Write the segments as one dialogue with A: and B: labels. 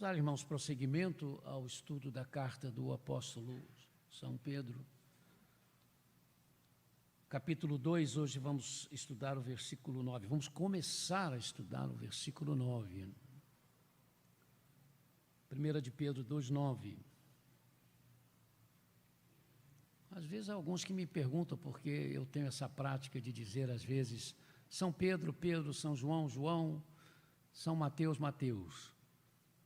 A: dar, irmãos, prosseguimento ao estudo da carta do apóstolo São Pedro. Capítulo 2, hoje vamos estudar o versículo 9. Vamos começar a estudar o versículo 9. 1 de Pedro 2, 9. Às vezes há alguns que me perguntam, porque eu tenho essa prática de dizer, às vezes, São Pedro, Pedro, São João, João, São Mateus, Mateus.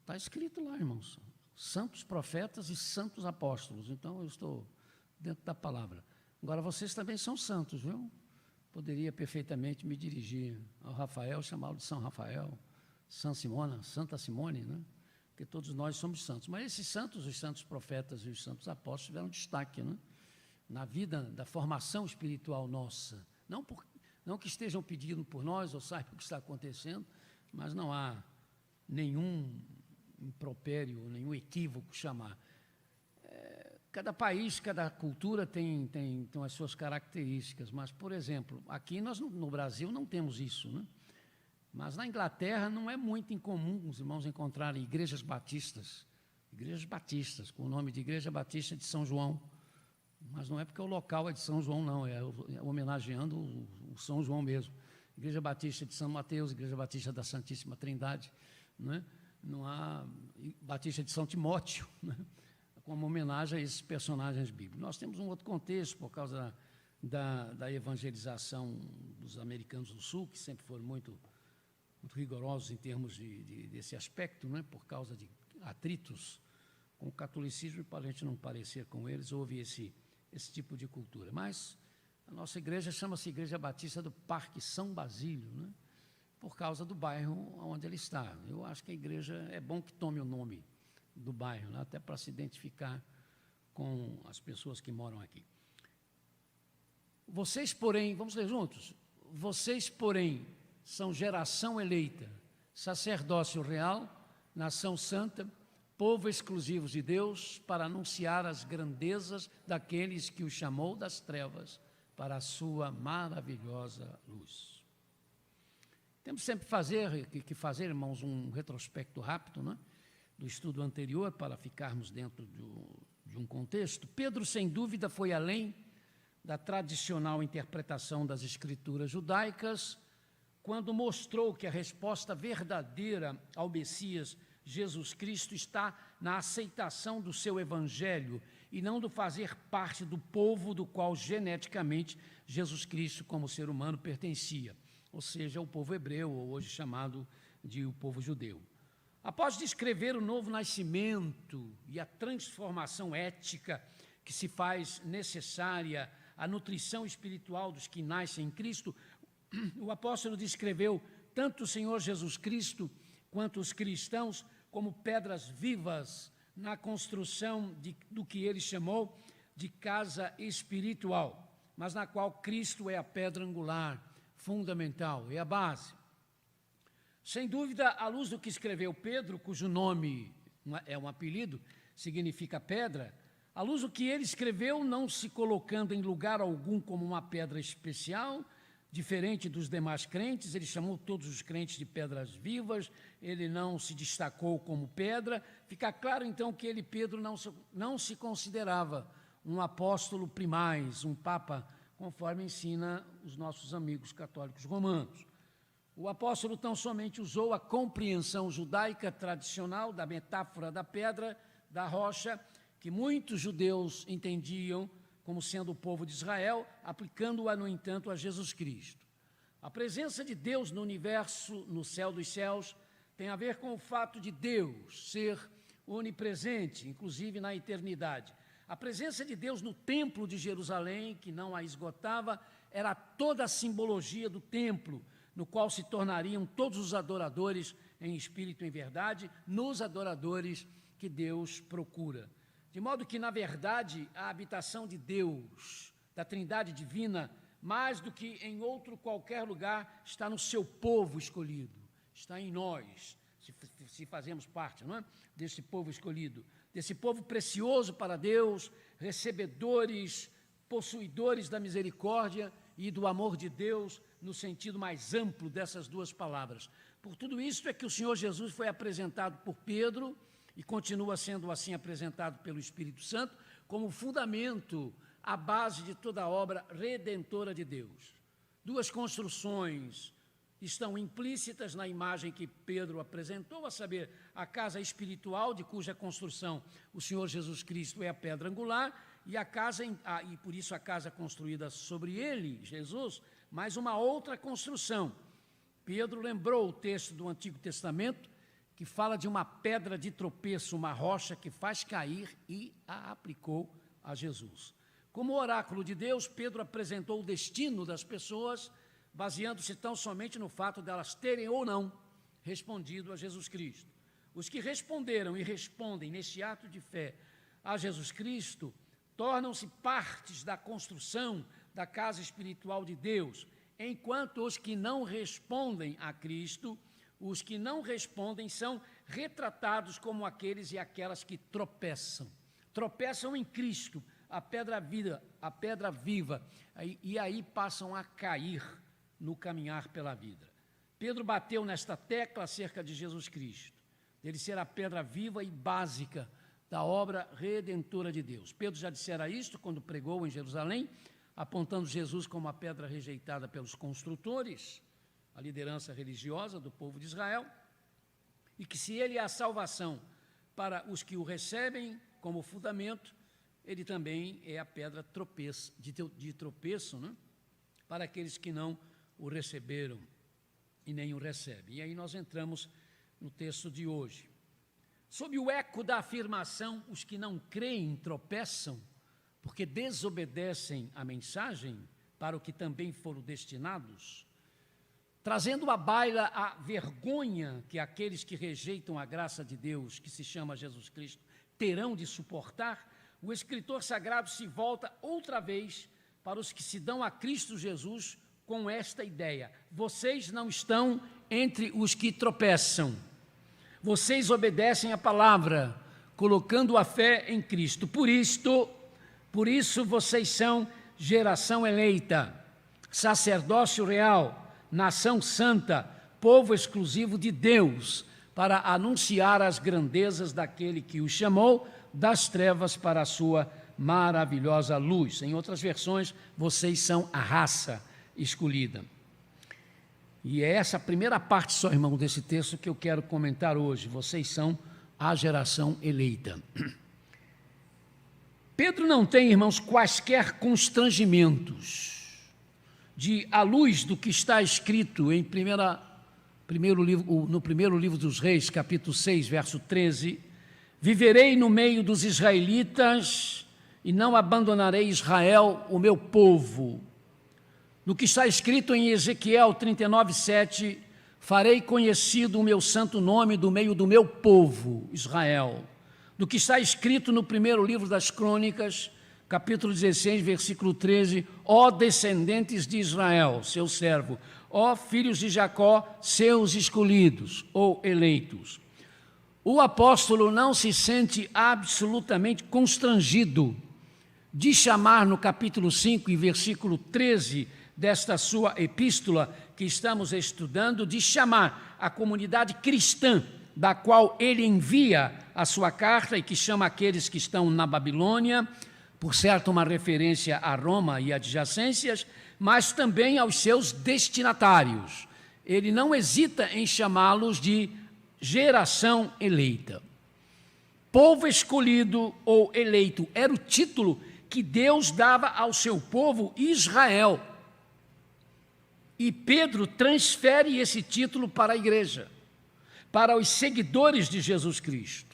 A: Está escrito lá, irmãos, santos profetas e santos apóstolos. Então, eu estou dentro da palavra. Agora, vocês também são santos, viu? Poderia perfeitamente me dirigir ao Rafael, chamá-lo de São Rafael, São Simona, Santa Simone, né? Porque todos nós somos santos. Mas esses santos, os santos profetas e os santos apóstolos, tiveram destaque, né? Na vida da formação espiritual nossa. Não que estejam pedindo por nós, ou saibam o que está acontecendo, mas não há nenhum impropério, nenhum equívoco chamar. Cada país, cada cultura tem as suas características, mas, por exemplo, aqui nós no Brasil não temos isso, né? Mas na Inglaterra não é muito incomum os irmãos encontrarem igrejas batistas, com o nome de Igreja Batista de São João, mas não é porque o local é de São João, não, é homenageando o São João mesmo. Igreja Batista de São Mateus, Igreja Batista da Santíssima Trindade, né? Não há Batista de São Timóteo, né? Como homenagem a esses personagens bíblicos. Nós temos um outro contexto por causa da evangelização dos americanos do Sul, que sempre foram muito rigorosos em termos desse aspecto, né? Por causa de atritos com o catolicismo, e para a gente não parecer com eles, houve esse tipo de cultura. Mas a nossa igreja chama-se Igreja Batista do Parque São Basílio, né? Por causa do bairro onde ele está. Eu acho que a igreja é bom que tome o nome do bairro, né? Até para se identificar com as pessoas que moram aqui. Vocês, porém, vamos ler juntos? Vocês, porém, são geração eleita, sacerdócio real, nação santa, povo exclusivo de Deus, para anunciar as grandezas daqueles que o chamou das trevas para a sua maravilhosa luz. Temos sempre que fazer, irmãos, um retrospecto rápido, né, do estudo anterior, para ficarmos dentro de um contexto. Pedro, sem dúvida, foi além da tradicional interpretação das escrituras judaicas, quando mostrou que a resposta verdadeira ao Messias Jesus Cristo está na aceitação do seu evangelho e não do fazer parte do povo do qual geneticamente Jesus Cristo, como ser humano, pertencia, ou seja, o povo hebreu, ou hoje chamado de o povo judeu. Após descrever o novo nascimento e a transformação ética que se faz necessária à nutrição espiritual dos que nascem em Cristo, o apóstolo descreveu tanto o Senhor Jesus Cristo quanto os cristãos como pedras vivas na construção do que ele chamou de casa espiritual, mas na qual Cristo é a pedra angular, fundamental, é a base. Sem dúvida, à luz do que escreveu Pedro, cujo nome é um apelido, significa pedra, à luz do que ele escreveu, não se colocando em lugar algum como uma pedra especial, diferente dos demais crentes, ele chamou todos os crentes de pedras vivas, ele não se destacou como pedra. Fica claro, então, que ele, Pedro, não se considerava um apóstolo primaz, um papa, conforme ensina os nossos amigos católicos romanos. O apóstolo tão somente usou a compreensão judaica tradicional da metáfora da pedra, da rocha, que muitos judeus entendiam como sendo o povo de Israel, aplicando-a, no entanto, a Jesus Cristo. A presença de Deus no universo, no céu dos céus, tem a ver com o fato de Deus ser onipresente, inclusive na eternidade. A presença de Deus no templo de Jerusalém, que não a esgotava, era toda a simbologia do templo, no qual se tornariam todos os adoradores em espírito e em verdade, nos adoradores que Deus procura. De modo que, na verdade, a habitação de Deus, da Trindade Divina, mais do que em outro qualquer lugar, está no seu povo escolhido, está em nós, se fazemos parte, não é? Desse povo escolhido, desse povo precioso para Deus, recebedores, possuidores da misericórdia e do amor de Deus, no sentido mais amplo dessas duas palavras. Por tudo isso é que o Senhor Jesus foi apresentado por Pedro e continua sendo assim apresentado pelo Espírito Santo como fundamento, a base de toda a obra redentora de Deus. Duas construções estão implícitas na imagem que Pedro apresentou, a saber, a casa espiritual, de cuja construção o Senhor Jesus Cristo é a pedra angular, e por isso a casa construída sobre ele, Jesus, mais uma outra construção. Pedro lembrou o texto do Antigo Testamento, que fala de uma pedra de tropeço, uma rocha que faz cair, e a aplicou a Jesus. Como oráculo de Deus, Pedro apresentou o destino das pessoas, baseando-se tão somente no fato de elas terem ou não respondido a Jesus Cristo. Os que responderam e respondem neste ato de fé a Jesus Cristo tornam-se partes da construção da casa espiritual de Deus, enquanto os que não respondem a Cristo, os que não respondem são retratados como aqueles e aquelas que tropeçam. Tropeçam em Cristo, a pedra viva, e aí passam a cair no caminhar pela vida. Pedro bateu nesta tecla acerca de Jesus Cristo, dele ser a pedra viva e básica da obra redentora de Deus. Pedro já dissera isto quando pregou em Jerusalém, apontando Jesus como a pedra rejeitada pelos construtores, a liderança religiosa do povo de Israel, e que se ele é a salvação para os que o recebem como fundamento, ele também é a pedra de tropeço, né? Para aqueles que não o receberam e nem o recebem. E aí nós entramos no texto de hoje. Sob o eco da afirmação, os que não creem tropeçam, porque desobedecem a mensagem para o que também foram destinados, trazendo à baila a vergonha que aqueles que rejeitam a graça de Deus, que se chama Jesus Cristo, terão de suportar, o escritor sagrado se volta outra vez para os que se dão a Cristo Jesus com esta ideia: vocês não estão entre os que tropeçam, vocês obedecem a palavra, colocando a fé em Cristo. Por isso vocês são geração eleita, sacerdócio real, nação santa, povo exclusivo de Deus, para anunciar as grandezas daquele que o chamou das trevas para a sua maravilhosa luz. Em outras versões, vocês são a raça escolhida. E é essa primeira parte só, irmão, desse texto que eu quero comentar hoje. Vocês são a geração eleita. Pedro não tem, irmãos, quaisquer constrangimentos à luz do que está escrito em no primeiro livro dos Reis, capítulo 6, verso 13, viverei no meio dos israelitas e não abandonarei Israel, o meu povo. No que está escrito em Ezequiel 39, 7, farei conhecido o meu santo nome do meio do meu povo, Israel. Do que está escrito no primeiro livro das Crônicas, capítulo 16, versículo 13, ó descendentes de Israel, seu servo, ó filhos de Jacó, seus escolhidos ou eleitos. O apóstolo não se sente absolutamente constrangido de chamar no capítulo 5 e versículo 13 desta sua epístola que estamos estudando, de chamar a comunidade cristã, da qual ele envia a sua carta e que chama aqueles que estão na Babilônia, por certo uma referência a Roma e adjacências, mas também aos seus destinatários. Ele não hesita em chamá-los de geração eleita. Povo escolhido ou eleito era o título que Deus dava ao seu povo Israel. E Pedro transfere esse título para a igreja, para os seguidores de Jesus Cristo.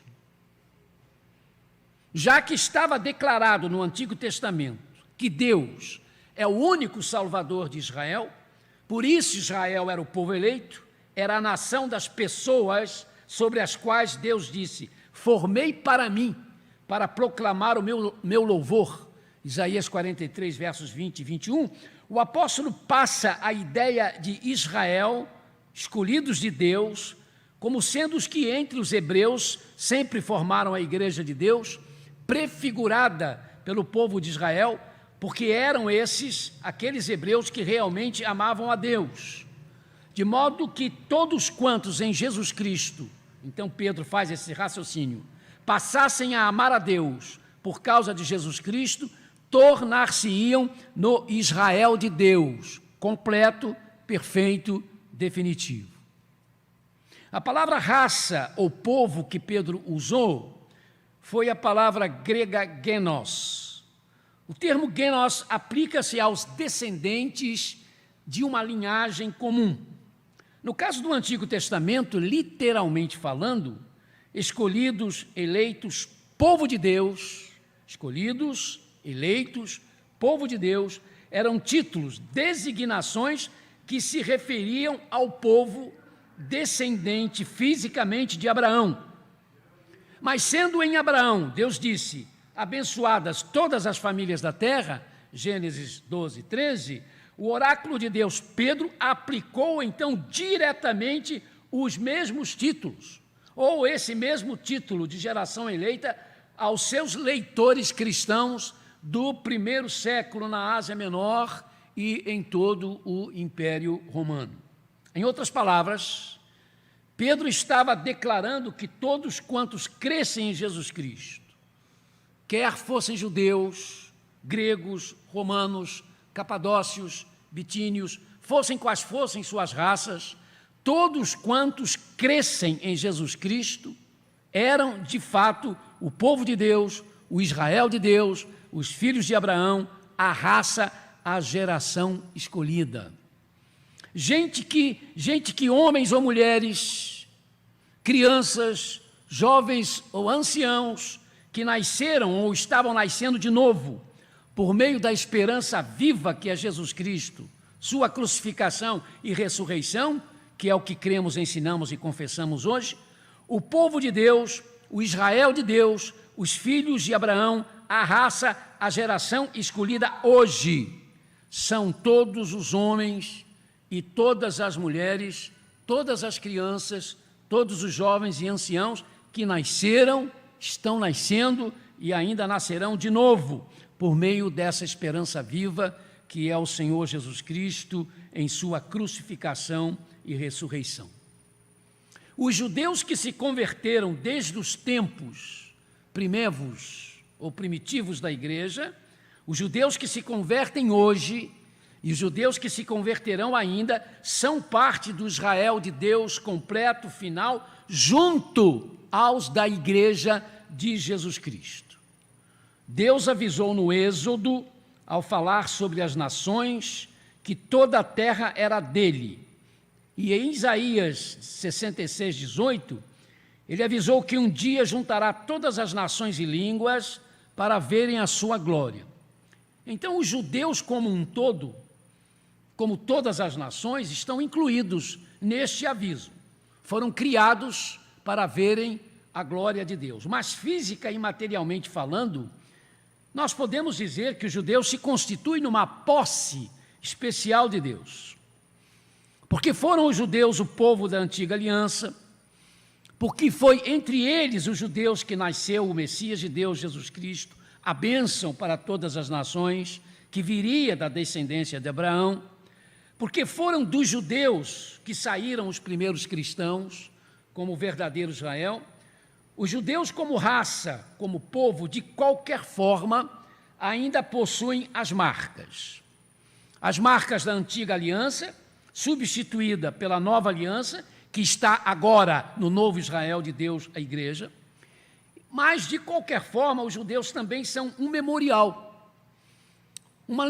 A: Já que estava declarado no Antigo Testamento que Deus é o único Salvador de Israel, por isso Israel era o povo eleito, era a nação das pessoas sobre as quais Deus disse: formei para mim, para proclamar o meu louvor. Isaías 43, versos 20 e 21, o apóstolo passa a ideia de Israel, escolhidos de Deus, como sendo os que entre os hebreus sempre formaram a igreja de Deus, prefigurada pelo povo de Israel, porque eram esses aqueles hebreus que realmente amavam a Deus. De modo que todos quantos em Jesus Cristo, então Pedro faz esse raciocínio, passassem a amar a Deus por causa de Jesus Cristo, tornar-se-iam no Israel de Deus, completo, perfeito, definitivo. A palavra raça ou povo que Pedro usou foi a palavra grega genos. O termo genos aplica-se aos descendentes de uma linhagem comum. No caso do Antigo Testamento, literalmente falando, escolhidos, eleitos, povo de Deus, escolhidos, eleitos, povo de Deus, eram títulos, designações que se referiam ao povo descendente fisicamente de Abraão. Mas sendo em Abraão, Deus disse, abençoadas todas as famílias da terra, Gênesis 12, 13, o oráculo de Deus, Pedro, aplicou então diretamente os mesmos títulos, ou esse mesmo título de geração eleita, aos seus leitores cristãos do primeiro século na Ásia Menor e em todo o Império Romano. Em outras palavras, Pedro estava declarando que todos quantos crescem em Jesus Cristo, quer fossem judeus, gregos, romanos, capadócios, bitínios, fossem quais fossem suas raças, todos quantos crescem em Jesus Cristo, eram de fato o povo de Deus, o Israel de Deus, os filhos de Abraão, a raça, a geração escolhida. Gente que homens ou mulheres, crianças, jovens ou anciãos, que nasceram ou estavam nascendo de novo, por meio da esperança viva que é Jesus Cristo, sua crucificação e ressurreição, que é o que cremos, ensinamos e confessamos hoje, o povo de Deus, o Israel de Deus, os filhos de Abraão, a raça, a geração escolhida hoje, são todos os homens e todas as mulheres, todas as crianças, todos os jovens e anciãos que nasceram, estão nascendo e ainda nascerão de novo, por meio dessa esperança viva que é o Senhor Jesus Cristo em sua crucificação e ressurreição. Os judeus que se converteram desde os tempos primevos ou primitivos da igreja, os judeus que se convertem hoje e os judeus que se converterão ainda, são parte do Israel de Deus completo, final, junto aos da igreja de Jesus Cristo. Deus avisou no Êxodo, ao falar sobre as nações, que toda a terra era dele. E em Isaías 66, 18, ele avisou que um dia juntará todas as nações e línguas para verem a sua glória. Então, os judeus como um todo, como todas as nações, estão incluídos neste aviso. Foram criados para verem a glória de Deus. Mas física e materialmente falando, nós podemos dizer que os judeus se constituem numa posse especial de Deus. Porque foram os judeus o povo da antiga aliança, porque foi entre eles os judeus que nasceu o Messias de Deus, Jesus Cristo, a bênção para todas as nações, que viria da descendência de Abraão, porque foram dos judeus que saíram os primeiros cristãos, como o verdadeiro Israel. Os judeus como raça, como povo, de qualquer forma, ainda possuem as marcas da antiga aliança, substituída pela nova aliança, que está agora no novo Israel de Deus, a igreja. Mas, de qualquer forma, os judeus também são um memorial, uma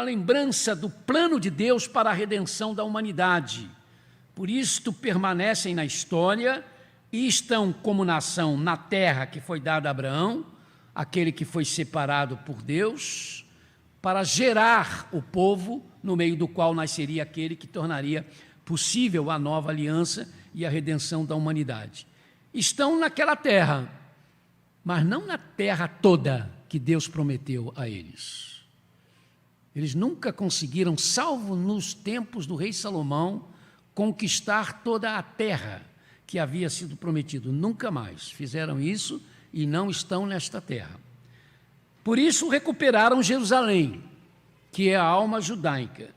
A: lembrança do plano de Deus para a redenção da humanidade. Por isto, permanecem na história e estão como nação na terra que foi dada a Abraão, aquele que foi separado por Deus, para gerar o povo no meio do qual nasceria aquele que tornaria possível a nova aliança e a redenção da humanidade. Estão naquela terra, mas não na terra toda que Deus prometeu a eles. Eles nunca conseguiram, salvo nos tempos do rei Salomão, conquistar toda a terra que havia sido prometido. Nunca mais fizeram isso e não estão nesta terra. Por isso recuperaram Jerusalém, que é a alma judaica.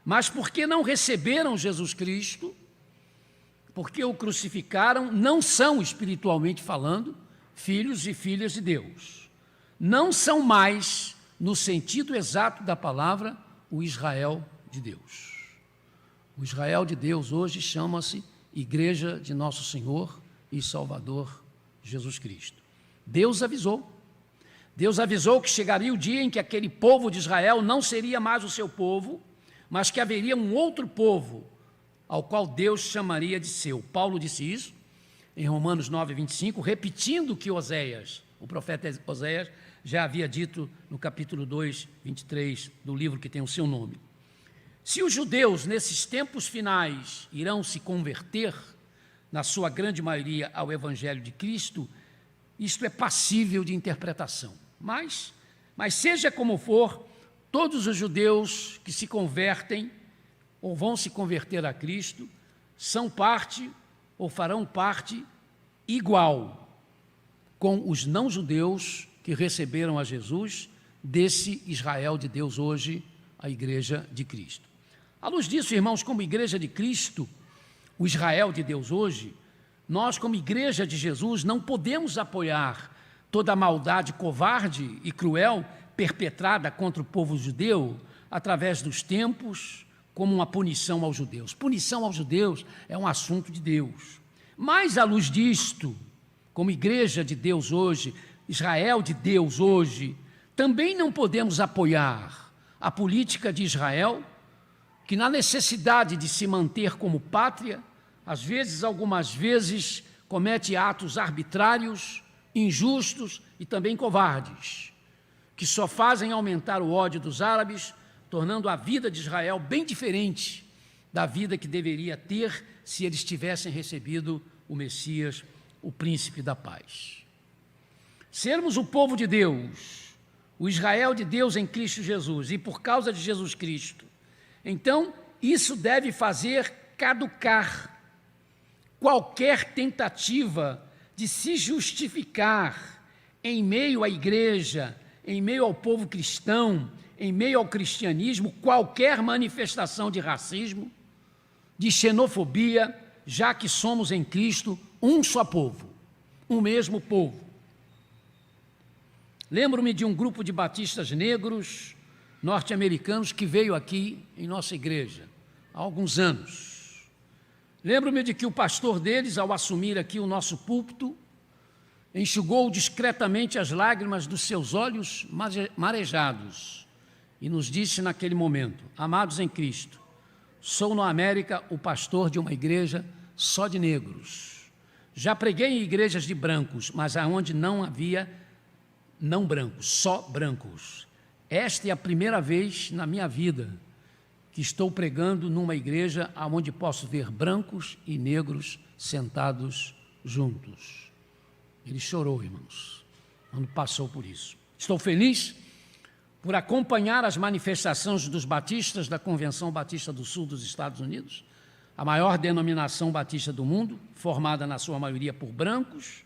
A: Mas porque não receberam Jesus Cristo, porque o crucificaram, não são, espiritualmente falando, filhos e filhas de Deus. Não são mais, no sentido exato da palavra, o Israel de Deus. O Israel de Deus hoje chama-se Igreja de Nosso Senhor e Salvador Jesus Cristo. Deus avisou que chegaria o dia em que aquele povo de Israel não seria mais o seu povo, mas que haveria um outro povo, ao qual Deus chamaria de seu. Paulo disse isso em Romanos 9, 25, repetindo o que Oséias, o profeta Oséias, já havia dito no capítulo 2, 23 do livro que tem o seu nome. Se os judeus, nesses tempos finais, irão se converter, na sua grande maioria, ao Evangelho de Cristo, isto é passível de interpretação. Mas seja como for, todos os judeus que se convertem ou vão se converter a Cristo são parte ou farão parte igual com os não-judeus que receberam a Jesus, desse Israel de Deus hoje, a Igreja de Cristo. À luz disso, irmãos, como Igreja de Cristo, o Israel de Deus hoje, nós, como Igreja de Jesus, não podemos apoiar toda a maldade covarde e cruel perpetrada contra o povo judeu através dos tempos, como uma punição aos judeus. Punição aos judeus é um assunto de Deus. Mas, à luz disto, como Igreja de Deus hoje, Israel de Deus hoje, também não podemos apoiar a política de Israel, que na necessidade de se manter como pátria, às vezes, algumas vezes, comete atos arbitrários, injustos e também covardes, que só fazem aumentar o ódio dos árabes, tornando a vida de Israel bem diferente da vida que deveria ter se eles tivessem recebido o Messias, o príncipe da paz. Sermos o povo de Deus, o Israel de Deus em Cristo Jesus, e por causa de Jesus Cristo, então isso deve fazer caducar qualquer tentativa de se justificar em meio à igreja, em meio ao povo cristão, em meio ao cristianismo, qualquer manifestação de racismo, de xenofobia, já que somos em Cristo um só povo, um mesmo povo. Lembro-me de um grupo de batistas negros norte-americanos que veio aqui em nossa igreja há alguns anos. Lembro-me de que o pastor deles, ao assumir aqui o nosso púlpito, enxugou discretamente as lágrimas dos seus olhos marejados e nos disse naquele momento: amados em Cristo, sou na América o pastor de uma igreja só de negros. Já preguei em igrejas de brancos, mas aonde não havia não brancos, só brancos. Esta é a primeira vez na minha vida que estou pregando numa igreja onde posso ver brancos e negros sentados juntos. Ele chorou, irmãos, quando passou por isso. Estou feliz por acompanhar as manifestações dos batistas da Convenção Batista do Sul dos Estados Unidos, a maior denominação batista do mundo, formada na sua maioria por brancos.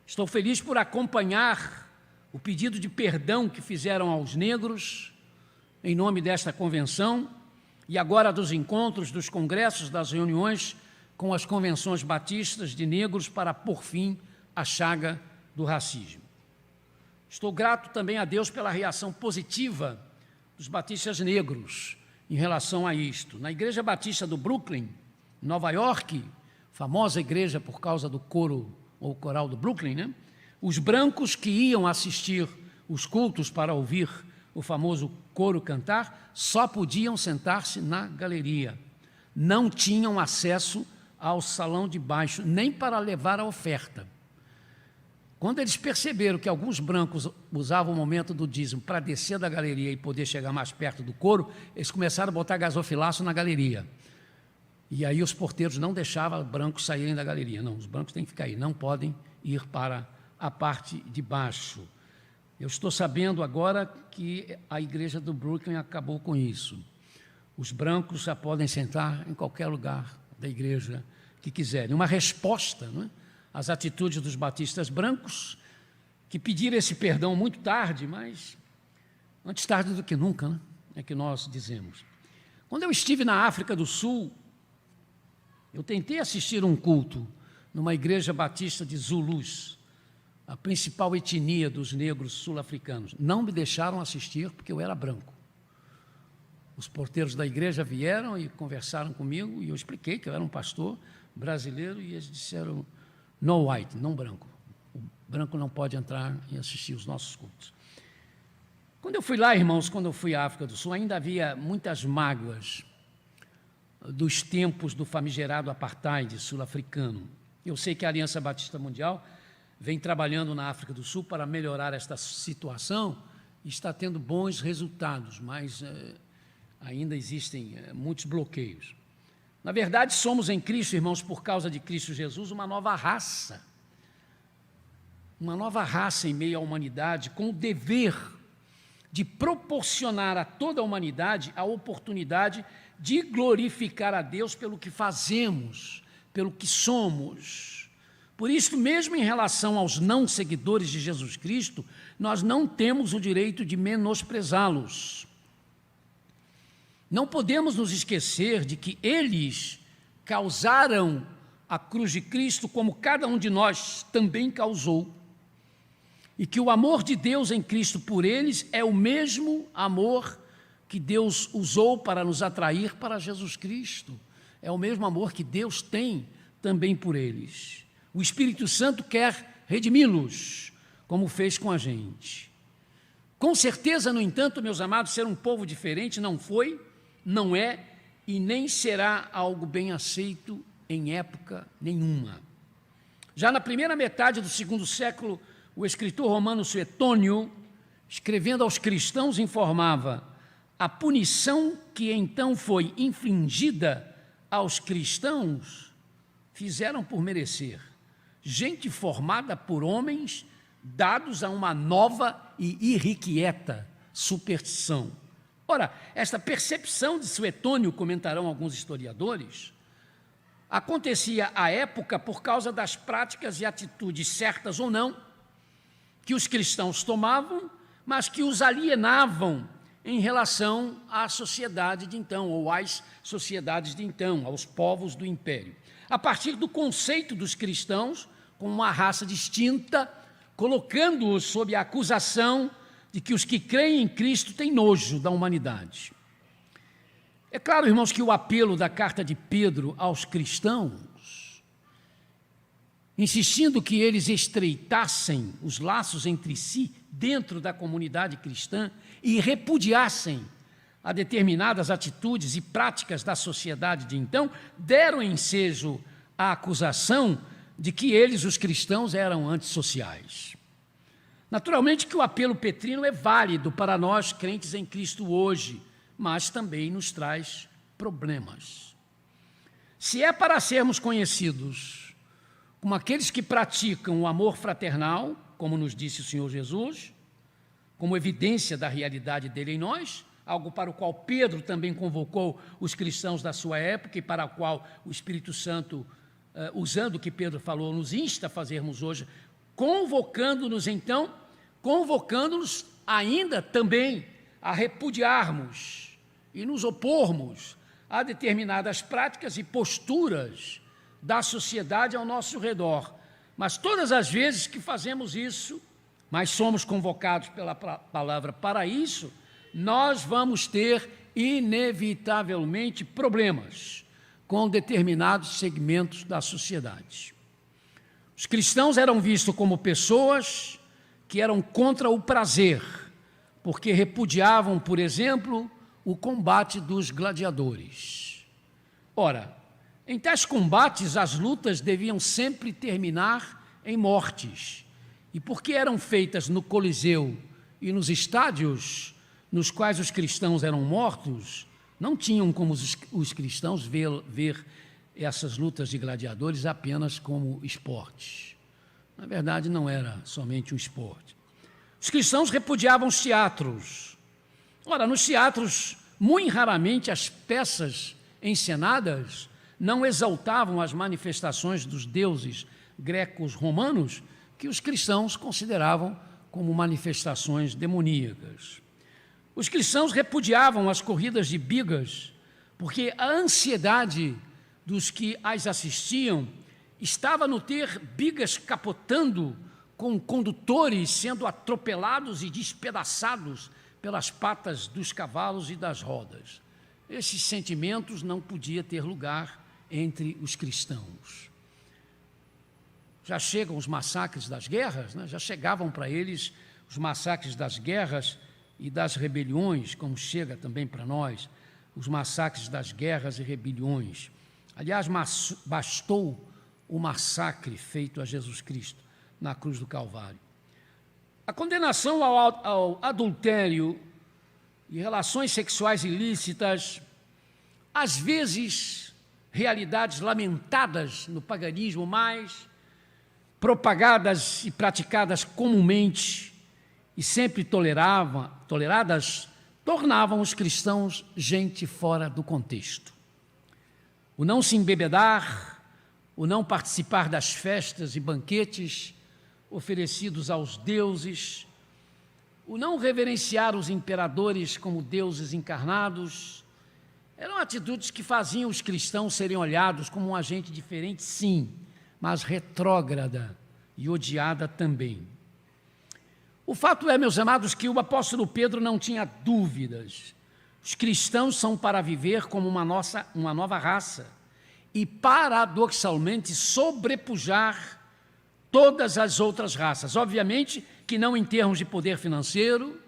A: Estou feliz por acompanhar o pedido de perdão que fizeram aos negros, em nome desta convenção, e agora dos encontros, dos congressos, das reuniões com as convenções batistas de negros para pôr fim à chaga do racismo. Estou grato também a Deus pela reação positiva dos batistas negros em relação a isto. Na Igreja Batista do Brooklyn, em Nova York, famosa igreja por causa do coro ou coral do Brooklyn, né? Os brancos que iam assistir os cultos para ouvir o famoso coro cantar só podiam sentar-se na galeria. Não tinham acesso ao salão de baixo, nem para levar a oferta. Quando eles perceberam que alguns brancos usavam o momento do dízimo para descer da galeria e poder chegar mais perto do coro, eles começaram a botar gasofilaço na galeria. E aí os porteiros não deixavam os brancos saírem da galeria. Não, os brancos têm que ficar aí, não podem ir para a parte de baixo. Eu estou sabendo agora que a igreja do Brooklyn acabou com isso. Os brancos já podem sentar em qualquer lugar da igreja que quiserem. Uma resposta, não é, às atitudes dos batistas brancos, que pediram esse perdão muito tarde, mas antes tarde do que nunca, né, é que nós dizemos. Quando eu estive na África do Sul, eu tentei assistir um culto numa igreja batista de Zulus, a principal etnia dos negros sul-africanos. Não me deixaram assistir porque eu era branco. Os porteiros da igreja vieram e conversaram comigo e eu expliquei que eu era um pastor brasileiro e eles disseram, no white, não branco. O branco não pode entrar e assistir os nossos cultos. Quando eu fui lá, irmãos, quando eu fui à África do Sul, ainda havia muitas mágoas dos tempos do famigerado apartheid sul-africano. Eu sei que a Aliança Batista Mundial vem trabalhando na África do Sul para melhorar esta situação e está tendo bons resultados, mas ainda existem muitos bloqueios. Na verdade, somos em Cristo, irmãos, por causa de Cristo Jesus, uma nova raça em meio à humanidade, com o dever de proporcionar a toda a humanidade a oportunidade de glorificar a Deus pelo que fazemos, pelo que somos. Por isso, mesmo em relação aos não seguidores de Jesus Cristo, nós não temos o direito de menosprezá-los. Não podemos nos esquecer de que eles causaram a cruz de Cristo como cada um de nós também causou. E que o amor de Deus em Cristo por eles é o mesmo amor que Deus usou para nos atrair para Jesus Cristo. É o mesmo amor que Deus tem também por eles. O Espírito Santo quer redimi-los, como fez com a gente. Com certeza, no entanto, meus amados, ser um povo diferente não foi, não é e nem será algo bem aceito em época nenhuma. Já na primeira metade do segundo século, o escritor romano Suetônio, escrevendo aos cristãos, informava: a punição que então foi infligida aos cristãos fizeram por merecer. Gente formada por homens dados a uma nova e irrequieta superstição. Ora, esta percepção de Suetônio, comentarão alguns historiadores, acontecia à época por causa das práticas e atitudes certas ou não que os cristãos tomavam, mas que os alienavam em relação à sociedade de então, ou às sociedades de então, aos povos do império. A partir do conceito dos cristãos como uma raça distinta, colocando-os sob a acusação de que os que creem em Cristo têm nojo da humanidade. É claro, irmãos, que o apelo da carta de Pedro aos cristãos, insistindo que eles estreitassem os laços entre si dentro da comunidade cristã e repudiassem a determinadas atitudes e práticas da sociedade de então, deram ensejo à acusação de que eles, os cristãos, eram antissociais. Naturalmente que o apelo petrino é válido para nós, crentes em Cristo hoje, mas também nos traz problemas. Se é para sermos conhecidos como aqueles que praticam o amor fraternal, como nos disse o Senhor Jesus, como evidência da realidade dele em nós, algo para o qual Pedro também convocou os cristãos da sua época e para o qual o Espírito Santo, usando o que Pedro falou, nos insta a fazermos hoje, convocando-nos ainda também a repudiarmos e nos opormos a determinadas práticas e posturas da sociedade ao nosso redor. Mas todas as vezes que fazemos isso, mas somos convocados pela palavra para isso, nós vamos ter inevitavelmente problemas com determinados segmentos da sociedade. Os cristãos eram vistos como pessoas que eram contra o prazer, porque repudiavam, por exemplo, o combate dos gladiadores. Ora, em tais combates, as lutas deviam sempre terminar em mortes. E porque eram feitas no Coliseu e nos estádios nos quais os cristãos eram mortos, não tinham como os cristãos ver essas lutas de gladiadores apenas como esportes. Na verdade, não era somente um esporte. Os cristãos repudiavam os teatros. Ora, nos teatros, muito raramente as peças encenadas não exaltavam as manifestações dos deuses grecos romanos que os cristãos consideravam como manifestações demoníacas. Os cristãos repudiavam as corridas de bigas, porque a ansiedade dos que as assistiam estava no ter bigas capotando com condutores sendo atropelados e despedaçados pelas patas dos cavalos e das rodas. Esses sentimentos não podiam ter lugar entre os cristãos. Já chegam os massacres das guerras, né? Já chegavam para eles os massacres das guerras e das rebeliões, como chega também para nós, os massacres das guerras e rebeliões. Aliás, bastou o massacre feito a Jesus Cristo na cruz do Calvário. A condenação ao adultério e relações sexuais ilícitas, às vezes realidades lamentadas no paganismo, mas propagadas e praticadas comumente e sempre toleradas, tornavam os cristãos gente fora do contexto. O não se embebedar, o não participar das festas e banquetes oferecidos aos deuses, o não reverenciar os imperadores como deuses encarnados, eram atitudes que faziam os cristãos serem olhados como um agente diferente, sim, mas retrógrada e odiada também. O fato é, meus amados, que o apóstolo Pedro não tinha dúvidas. Os cristãos são para viver como uma nova raça e, paradoxalmente, sobrepujar todas as outras raças. Obviamente que não em termos de poder financeiro,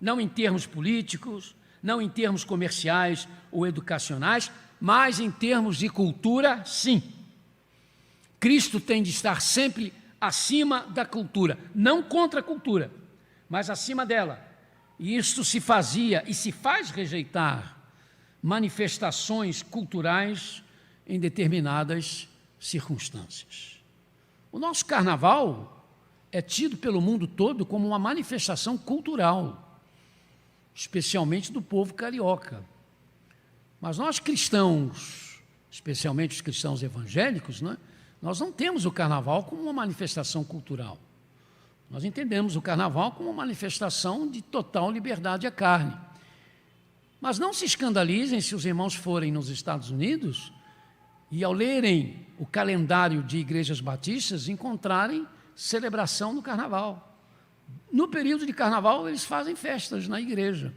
A: não em termos políticos, não em termos comerciais ou educacionais, mas em termos de cultura, sim. Cristo tem de estar sempre acima da cultura, não contra a cultura, mas acima dela. E isso se fazia e se faz rejeitar manifestações culturais em determinadas circunstâncias. O nosso carnaval é tido pelo mundo todo como uma manifestação cultural, especialmente do povo carioca. Mas nós cristãos, especialmente os cristãos evangélicos, né, nós não temos o carnaval como uma manifestação cultural. Nós entendemos o carnaval como uma manifestação de total liberdade à carne. Mas não se escandalizem se os irmãos forem nos Estados Unidos e, ao lerem o calendário de igrejas batistas, encontrarem celebração do carnaval. No período de carnaval, eles fazem festas na igreja,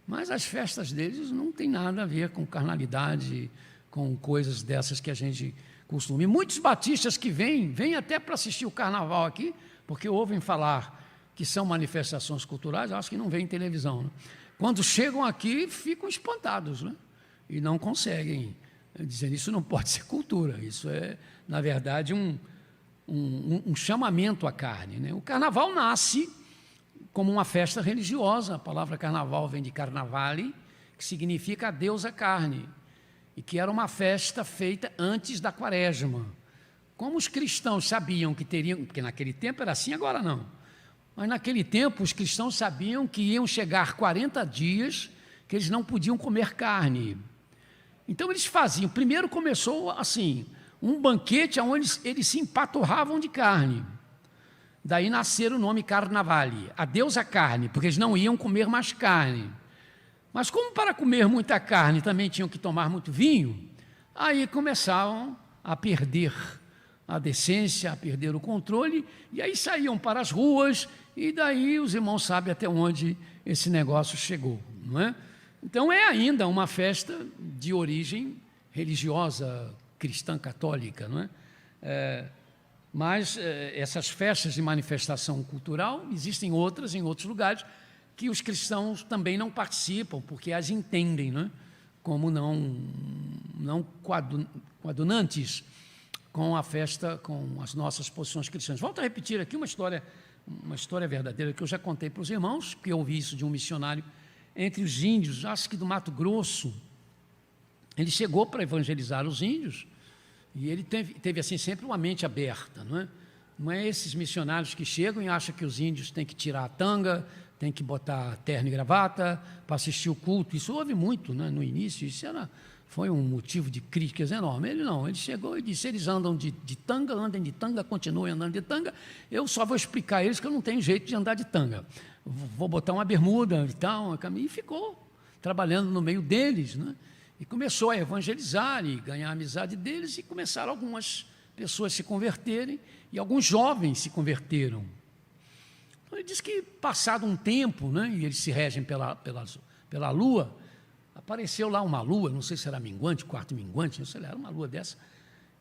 A: mas as festas deles não têm nada a ver com carnalidade, com coisas dessas que a gente costuma. E muitos batistas que vêm até para assistir o carnaval aqui, porque ouvem falar que são manifestações culturais, acho que não veem televisão, né? Quando chegam aqui, ficam espantados, né? E não conseguem dizer, isso não pode ser cultura, isso é, na verdade, um chamamento à carne, né? O carnaval nasce como uma festa religiosa. A palavra carnaval vem de carnavale, que significa a deusa carne, e que era uma festa feita antes da quaresma. Como os cristãos sabiam que teriam, porque naquele tempo era assim, agora não, mas naquele tempo os cristãos sabiam que iam chegar 40 dias que eles não podiam comer carne. Então eles faziam, primeiro começou assim, um banquete onde eles se empaturravam de carne. Daí nasceu o nome Carnavale, a deusa carne, porque eles não iam comer mais carne. Mas como para comer muita carne também tinham que tomar muito vinho, aí começavam a perder a decência, a perder o controle, e aí saíam para as ruas, e daí os irmãos sabem até onde esse negócio chegou, não é? Então é ainda uma festa de origem religiosa, cristã católica, não é? Mas essas festas de manifestação cultural, existem outras em outros lugares, que os cristãos também não participam, porque as entendem, né, como não coadunantes com a festa, com as nossas posições cristãs. Volto a repetir aqui uma história verdadeira que eu já contei para os irmãos, que eu ouvi isso de um missionário entre os índios, acho que do Mato Grosso. Ele chegou para evangelizar os índios e ele teve assim sempre uma mente aberta, não é? Não é esses missionários que chegam e acham que os índios têm que tirar a tanga, tem que botar terno e gravata para assistir o culto. Isso houve muito, né, no início, isso foi um motivo de críticas enorme. Ele chegou e disse, eles andam de tanga, andem de tanga, continuem andando de tanga, eu só vou explicar a eles que eu não tenho jeito de andar de tanga. Vou botar uma bermuda e tal, e ficou trabalhando no meio deles, né? E começou a evangelizar e ganhar a amizade deles, e começaram algumas pessoas se converterem, e alguns jovens se converteram. Então, ele diz que, passado um tempo, né, e eles se regem pela lua, apareceu lá uma lua, não sei se era minguante, quarto minguante, não sei lá, era uma lua dessa,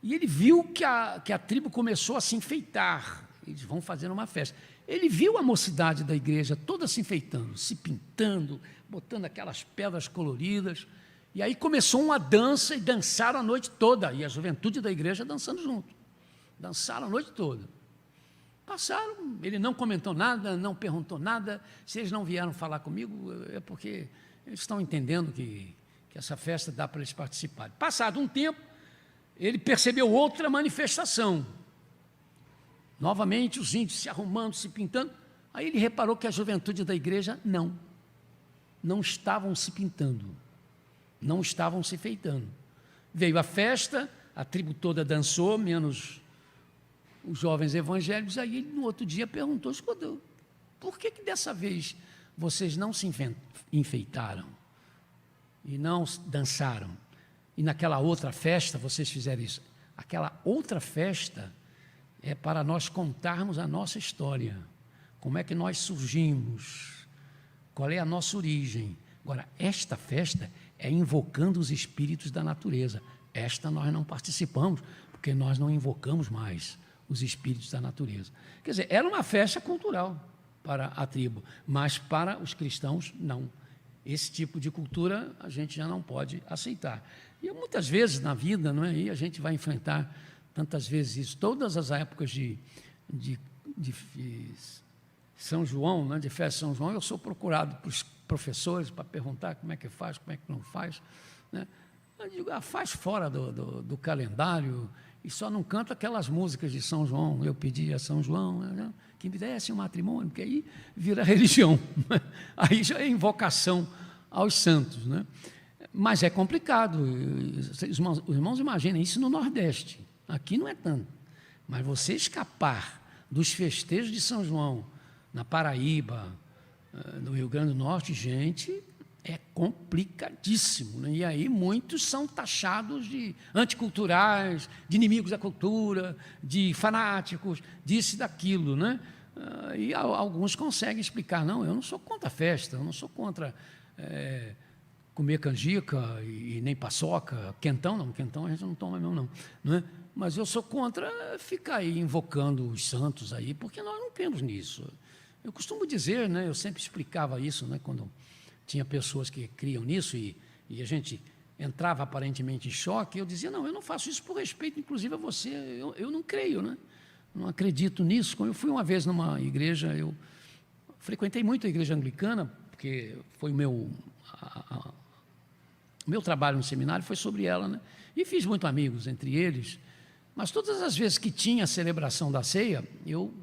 A: e ele viu que a tribo começou a se enfeitar. Eles vão fazer uma festa. Ele viu a mocidade da igreja toda se enfeitando, se pintando, botando aquelas pedras coloridas. E aí começou uma dança, e dançaram a noite toda. E a juventude da igreja dançando junto. Dançaram a noite toda. Passaram, ele não comentou nada, não perguntou nada. Se eles não vieram falar comigo, é porque eles estão entendendo que essa festa dá para eles participarem. Passado um tempo, ele percebeu outra manifestação. Novamente os índios se arrumando, se pintando. Aí ele reparou que a juventude da igreja não estavam se pintando, não estavam se enfeitando. Veio a festa, a tribo toda dançou, menos os jovens evangélicos. Aí ele no outro dia perguntou: escuta, por que dessa vez vocês não se enfeitaram e não dançaram? E naquela outra festa vocês fizeram isso? Aquela outra festa é para nós contarmos a nossa história, como é que nós surgimos, qual é a nossa origem. Agora, esta festa é invocando os espíritos da natureza. Esta nós não participamos, porque nós não invocamos mais os espíritos da natureza. Quer dizer, era uma festa cultural para a tribo, mas para os cristãos, não. Esse tipo de cultura a gente já não pode aceitar. E muitas vezes na vida, não é? E a gente vai enfrentar tantas vezes isso. Todas as épocas de São João, né, de festa de São João, eu sou procurado por professores para perguntar como é que faz, como é que não faz, né? Eu digo, faz fora do calendário, e só não canta aquelas músicas de São João. Eu pedi a São João, né, que me desse um matrimônio, porque aí vira religião, aí já é invocação aos santos, né? Mas é complicado. Os irmãos imaginem isso no Nordeste. Aqui não é tanto, mas você escapar dos festejos de São João, na Paraíba, no Rio Grande do Norte, gente, é complicadíssimo, né? E aí muitos são taxados de anticulturais, de inimigos da cultura, de fanáticos, disso e daquilo, né? E alguns conseguem explicar: não, eu não sou contra a festa, eu não sou contra comer canjica e nem paçoca, quentão não, quentão a gente não toma mesmo não é? Mas eu sou contra ficar aí invocando os santos aí, porque nós não temos nisso. Eu costumo dizer, né, eu sempre explicava isso, né, quando tinha pessoas que criam nisso e a gente entrava aparentemente em choque, eu dizia: não, eu não faço isso por respeito, inclusive, a você, eu não creio, né, não acredito nisso. Quando eu fui uma vez numa igreja, eu frequentei muito a igreja anglicana, porque foi o meu trabalho no seminário foi sobre ela, né, e fiz muitos amigos entre eles. Mas todas as vezes que tinha a celebração da ceia, eu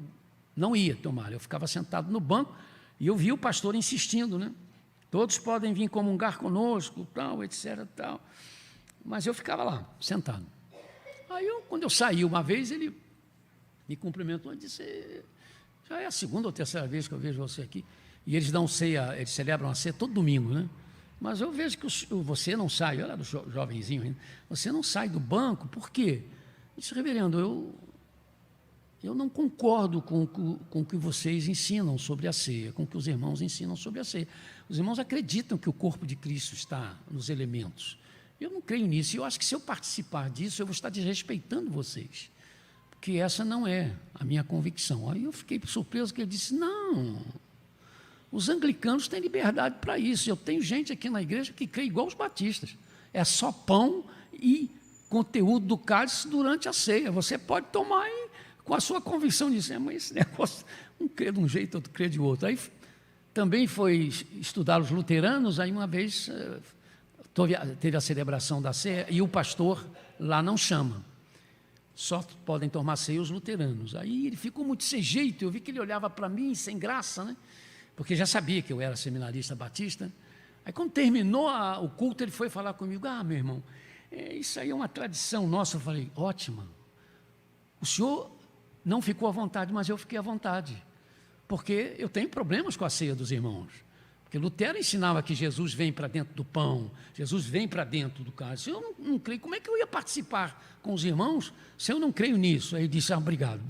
A: não ia tomar, eu ficava sentado no banco e eu via o pastor insistindo, né? Todos podem vir comungar conosco, tal, etc, tal. Mas eu ficava lá, sentado. Aí, quando eu saí uma vez, ele me cumprimentou e disse: já é a segunda ou terceira vez que eu vejo você aqui. E eles dão ceia, eles celebram a ceia todo domingo, né? Mas eu vejo que você não sai, eu era do jovenzinho ainda, você não sai do banco, por quê? Eu disse: reverendo, eu não concordo com o que vocês ensinam sobre a ceia, com o que os irmãos ensinam sobre a ceia. Os irmãos acreditam que o corpo de Cristo está nos elementos. Eu não creio nisso, e eu acho que se eu participar disso, eu vou estar desrespeitando vocês, porque essa não é a minha convicção. Aí eu fiquei surpreso que ele disse: não, os anglicanos têm liberdade para isso. Eu tenho gente aqui na igreja que crê igual os batistas. É só pão e conteúdo do cálice durante a ceia. Você pode tomar com a sua convicção de ser, mas esse negócio, um crê de um jeito, outro crê de outro. Aí também foi estudar os luteranos, aí uma vez teve a celebração da ceia e o pastor lá não chama. Só podem tomar ceia os luteranos. Aí ele ficou muito sem jeito, eu vi que ele olhava para mim sem graça, né? Porque já sabia que eu era seminarista batista. Aí quando terminou o culto, ele foi falar comigo: meu irmão, isso aí é uma tradição nossa. Eu falei: ótima, o senhor não ficou à vontade, mas eu fiquei à vontade, porque eu tenho problemas com a ceia dos irmãos, Porque Lutero ensinava que Jesus vem para dentro do pão, Jesus vem para dentro do cálice. Se eu não creio, como é que eu ia participar com os irmãos se eu não creio nisso? Aí ele disse, obrigado.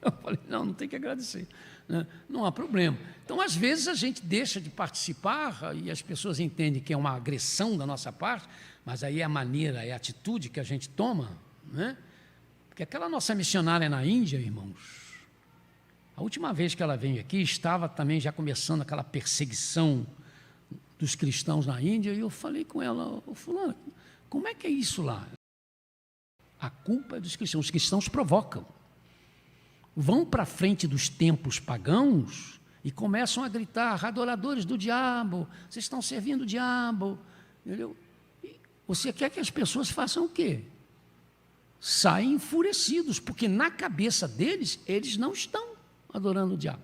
A: Eu falei, não tem que agradecer, né? Não há problema. Então, às vezes, a gente deixa de participar e as pessoas entendem que é uma agressão da nossa parte, mas aí é a maneira, é a atitude que a gente toma, né? Porque aquela nossa missionária na Índia, irmãos, a última vez que ela veio aqui, estava também já começando aquela perseguição dos cristãos na Índia, e eu falei com ela, fulana, como é que é isso lá? A culpa é dos cristãos, os cristãos provocam. Vão para frente dos templos pagãos e começam a gritar, adoradores do diabo, vocês estão servindo o diabo, entendeu? E você quer que as pessoas façam o quê? Saem enfurecidos, porque na cabeça deles, eles não estão adorando o diabo.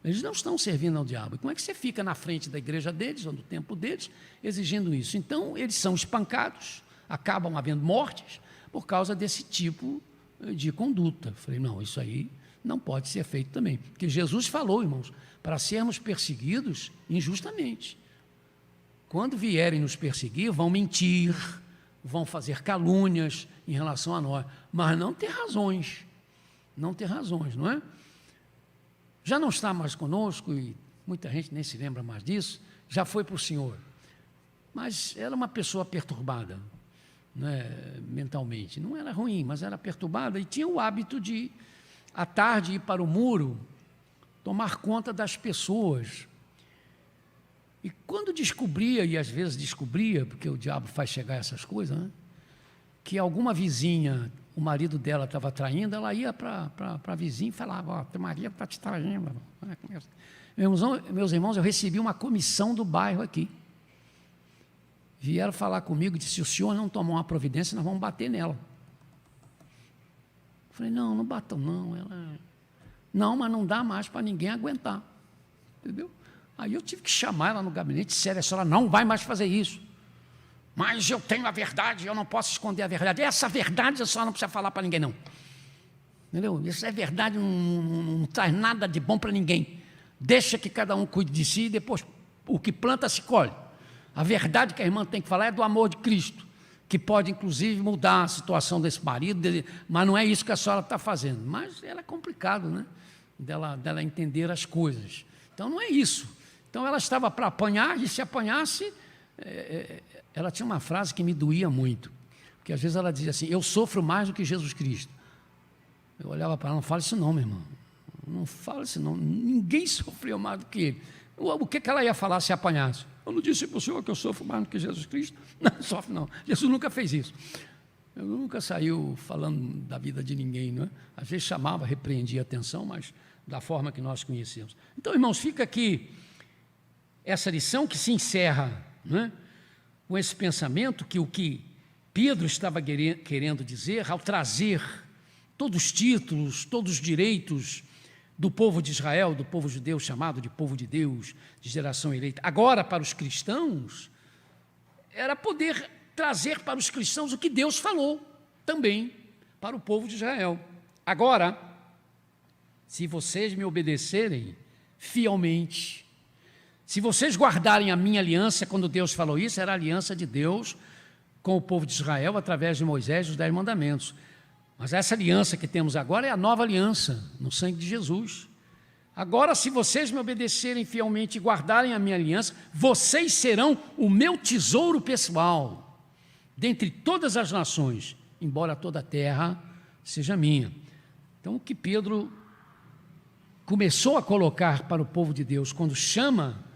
A: Eles não estão servindo ao diabo. E como é que você fica na frente da igreja deles, ou do templo deles, exigindo isso? Então, eles são espancados, acabam havendo mortes, por causa desse tipo de conduta. Eu falei, não, isso aí não pode ser feito também. Porque Jesus falou, irmãos, para sermos perseguidos injustamente. Quando vierem nos perseguir, vão mentir, vão fazer calúnias em relação a nós, mas não ter razões. Não ter razões, não é? Já não está mais conosco, e muita gente nem se lembra mais disso, já foi para o Senhor. Mas era uma pessoa perturbada, né, mentalmente. Não era ruim, mas era perturbada e tinha o hábito de, à tarde, ir para o muro, tomar conta das pessoas. E quando descobria, e às vezes descobria, porque o diabo faz chegar a essas coisas, né, que alguma vizinha, o marido dela estava traindo, ela ia para a vizinha e falava, ó, teu marido está te traindo. Meus irmãos, eu recebi uma comissão do bairro aqui. Vieram falar comigo, disse, se o senhor não tomar uma providência, nós vamos bater nela. Eu falei, não batam não. Ela... Não, mas não dá mais para ninguém aguentar. Entendeu? Aí eu tive que chamar ela no gabinete, sério, a senhora não vai mais fazer isso. Mas eu tenho a verdade, eu não posso esconder a verdade. Essa verdade a senhora não precisa falar para ninguém, não. Entendeu? Isso é verdade, não traz nada de bom para ninguém. Deixa que cada um cuide de si e depois o que planta se colhe. A verdade que a irmã tem que falar é do amor de Cristo, que pode, inclusive, mudar a situação desse marido, mas não é isso que a senhora está fazendo. Mas é complicado, né? Dela entender as coisas. Então, não é isso. Então, ela estava para apanhar, e se apanhasse... ela tinha uma frase que me doía muito, porque às vezes ela dizia assim, eu sofro mais do que Jesus Cristo. Eu olhava para ela, não fala isso não, meu irmão, não fala isso não, ninguém sofreu mais do que ele. O que ela ia falar se apanhasse? Eu não disse para o senhor que eu sofro mais do que Jesus Cristo? Não, sofre não, Jesus nunca fez isso. Eu nunca saiu falando da vida de ninguém, não é? Às vezes chamava, repreendia a atenção, mas da forma que nós conhecemos. Então, irmãos, fica aqui essa lição que se encerra, não é? Com esse pensamento que o que Pedro estava querendo dizer ao trazer todos os títulos, todos os direitos do povo de Israel, do povo judeu chamado de povo de Deus, de geração eleita, agora para os cristãos, era poder trazer para os cristãos o que Deus falou também para o povo de Israel. Agora, se vocês me obedecerem fielmente, se vocês guardarem a minha aliança, quando Deus falou isso, era a aliança de Deus com o povo de Israel, através de Moisés e os 10 mandamentos. Mas essa aliança que temos agora é a nova aliança, no sangue de Jesus. Agora, se vocês me obedecerem fielmente e guardarem a minha aliança, vocês serão o meu tesouro pessoal, dentre todas as nações, embora toda a terra seja minha. Então, o que Pedro começou a colocar para o povo de Deus, quando chama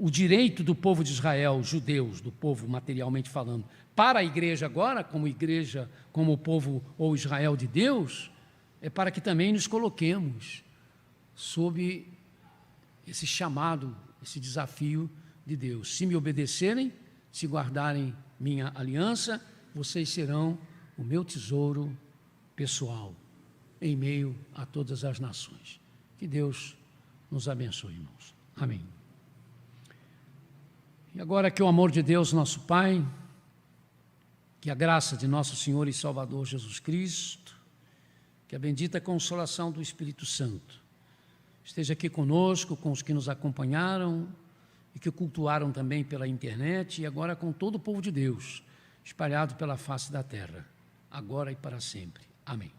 A: o direito do povo de Israel, judeus, do povo materialmente falando, para a igreja agora, como o povo ou Israel de Deus, é para que também nos coloquemos sob esse chamado, esse desafio de Deus. Se me obedecerem, se guardarem minha aliança, vocês serão o meu tesouro pessoal, em meio a todas as nações. Que Deus nos abençoe, irmãos. Amém. E agora que o amor de Deus, nosso Pai, que a graça de nosso Senhor e Salvador Jesus Cristo, que a bendita consolação do Espírito Santo esteja aqui conosco, com os que nos acompanharam e que cultuaram também pela internet, e agora com todo o povo de Deus, espalhado pela face da terra, agora e para sempre. Amém.